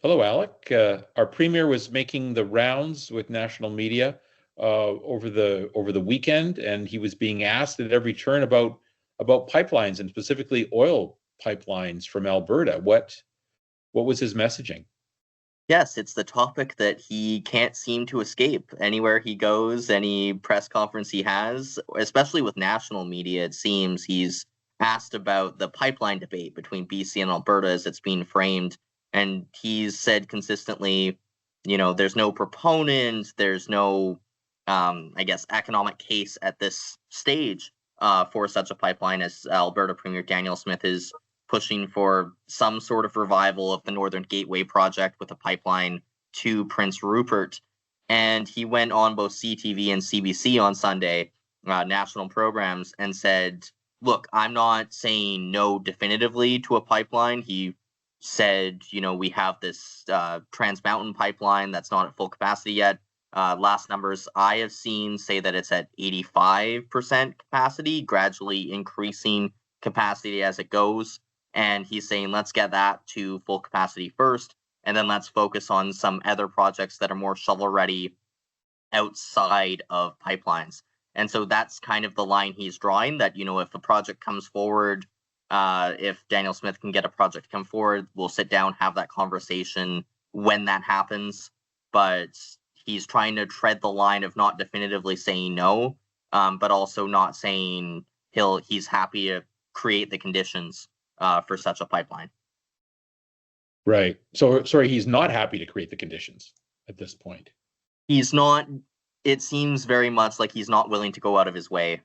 Hello, Alec. Our premier was making the rounds with national media over the weekend, and he was being asked at every turn about pipelines and specifically oil pipelines from Alberta. What was his messaging? Yes, it's the topic that he can't seem to escape. Anywhere he goes, any press conference he has, especially with national media, it seems he's asked about the pipeline debate between BC and Alberta as it's being framed. And he's said consistently, there's no proponent, there's no, I guess, economic case at this stage for such a pipeline as Alberta Premier Daniel Smith is pushing for some sort of revival of the Northern Gateway project with a pipeline to Prince Rupert. And he went on both CTV and CBC on Sunday, national programs, and said, look, I'm not saying no definitively to a pipeline. He said, we have this Trans Mountain pipeline that's not at full capacity yet. Last numbers I have seen say that it's at 85% capacity, gradually increasing capacity as it goes. And he's saying, let's get that to full capacity first, and then let's focus on some other projects that are more shovel ready outside of pipelines. And so that's kind of the line he's drawing, that, if a project comes forward, if Daniel Smith can get a project to come forward, we'll sit down, have that conversation when that happens. But he's trying to tread the line of not definitively saying no, but also not saying he's happy to create the conditions for such a pipeline. Right. So, sorry, he's not happy to create the conditions at this point. He's not. It seems very much like he's not willing to go out of his way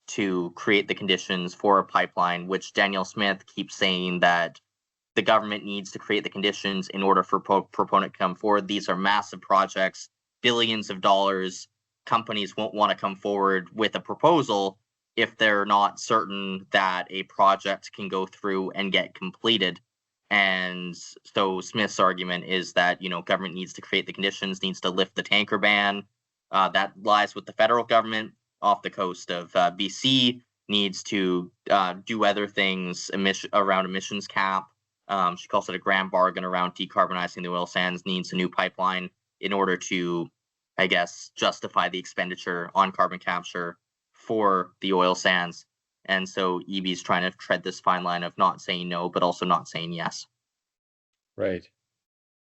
to create the conditions for a pipeline, which Daniel Smith keeps saying that the government needs to create the conditions in order for proponent to come forward. These are massive projects, billions of dollars. Companies won't want to come forward with a proposal if they're not certain that a project can go through and get completed. And so Smith's argument is that, government needs to create the conditions, needs to lift the tanker ban. That lies with the federal government off the coast of BC, needs to do other things around emissions cap. She calls it a grand bargain around decarbonizing the oil sands, needs a new pipeline in order to, I guess, justify the expenditure on carbon capture for the oil sands. And so EB's trying to tread this fine line of not saying no, but also not saying yes. Right.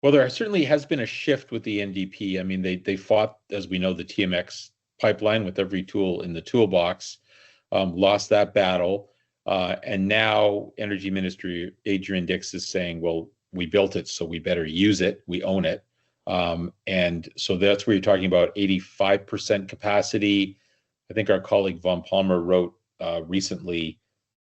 Well, there certainly has been a shift with the NDP. I mean, they fought, as we know, the TMX pipeline with every tool in the toolbox, lost that battle. And now Energy Minister Adrian Dix is saying, well, we built it, so we better use it. We own it. And so that's where you're talking about 85% capacity. I think our colleague Von Palmer wrote recently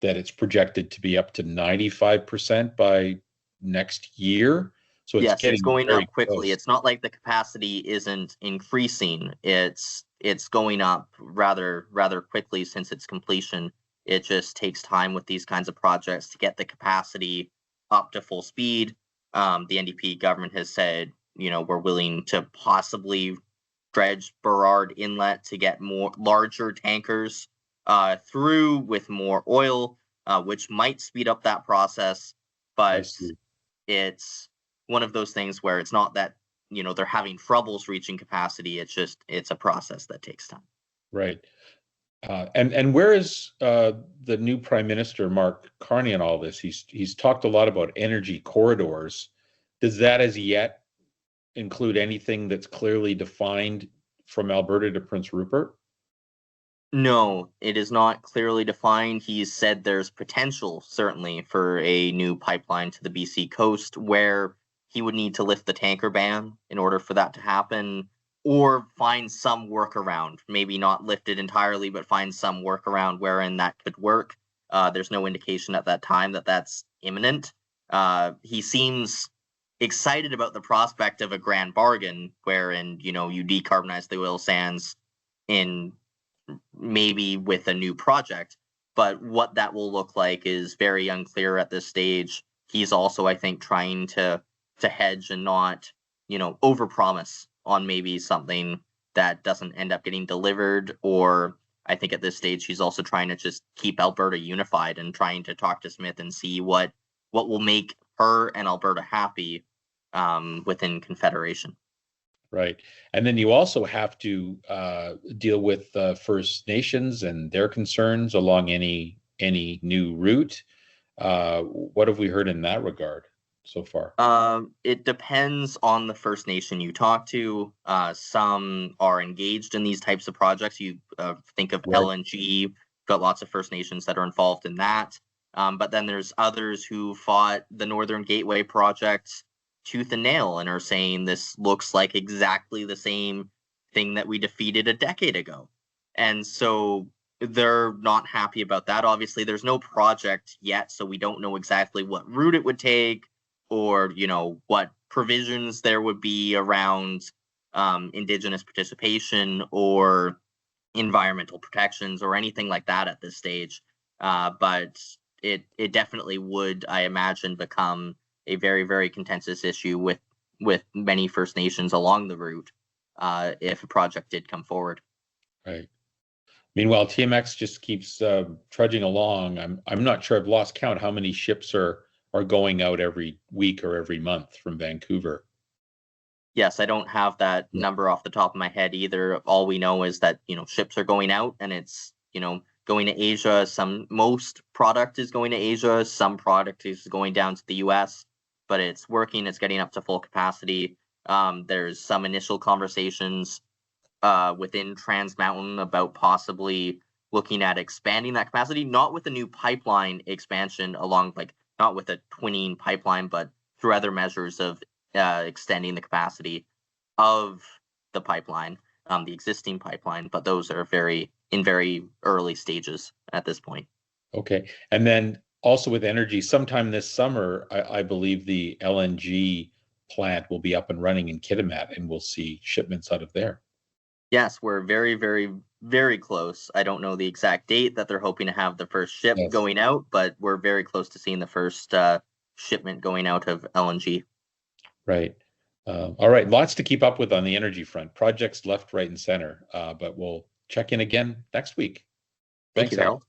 that it's projected to be up to 95% by next year. So it's Yes, it's going up quickly. close. It's not like the capacity isn't increasing. It's going up rather quickly since its completion. It just takes time with these kinds of projects to get the capacity up to full speed. The NDP government has said, we're willing to possibly dredge Burrard Inlet to get more larger tankers through with more oil, which might speed up that process. But it's one of those things where it's not that, they're having troubles reaching capacity. It's a process that takes time. Right. And where is the new Prime Minister, Mark Carney, in all this? He's talked a lot about energy corridors. Does that as yet include anything that's clearly defined from Alberta to Prince Rupert? No, it is not clearly defined. He's said there's potential, certainly, for a new pipeline to the BC coast where he would need to lift the tanker ban in order for that to happen, or find some workaround, maybe not lift it entirely, but find some workaround wherein that could work. There's no indication at that time that that's imminent. He seems excited about the prospect of a grand bargain wherein, you decarbonize the oil sands in maybe with a new project, but what that will look like is very unclear at this stage. He's also, I think, trying to hedge and not, overpromise on maybe something that doesn't end up getting delivered. Or I think at this stage he's also trying to just keep Alberta unified and trying to talk to Smith and see what will make her and Alberta happy within Confederation. Right. And then you also have to deal with First Nations and their concerns along any new route. What have we heard in that regard so far? It depends on the First Nation you talk to. Some are engaged in these types of projects. You think of Right. LNG, got lots of First Nations that are involved in that. But then there's others who fought the Northern Gateway project tooth and nail and are saying this looks like exactly the same thing that we defeated a decade ago. And so they're not happy about that. Obviously, there's no project yet, so we don't know exactly what route it would take, or what provisions there would be around Indigenous participation or environmental protections or anything like that at this stage. But it definitely would, I imagine, become a very, very contentious issue with many First Nations along the route if a project did come forward. Right. Meanwhile, TMX just keeps trudging along. I'm not sure, I've lost count how many ships are going out every week or every month from Vancouver. Yes, I don't have that number off the top of my head either. All we know is that, ships are going out and it's, going to Asia. Most product is going to Asia. Some product is going down to the US, but it's working. It's getting up to full capacity. There's some initial conversations within Trans Mountain about possibly looking at expanding that capacity, not with a new pipeline expansion not with a twinning pipeline, but through other measures of extending the capacity of the pipeline, the existing pipeline. But those are in very early stages at this point. Okay. And then also with energy, sometime this summer, I believe the LNG plant will be up and running in Kitimat, and we'll see shipments out of there. Yes, we're very, very, very close. I don't know the exact date that they're hoping to have the first ship going out, but we're very close to seeing the first shipment going out of LNG. Right. All right. Lots to keep up with on the energy front. Projects left, right, and center. But we'll check in again next week. Thank you, Harold.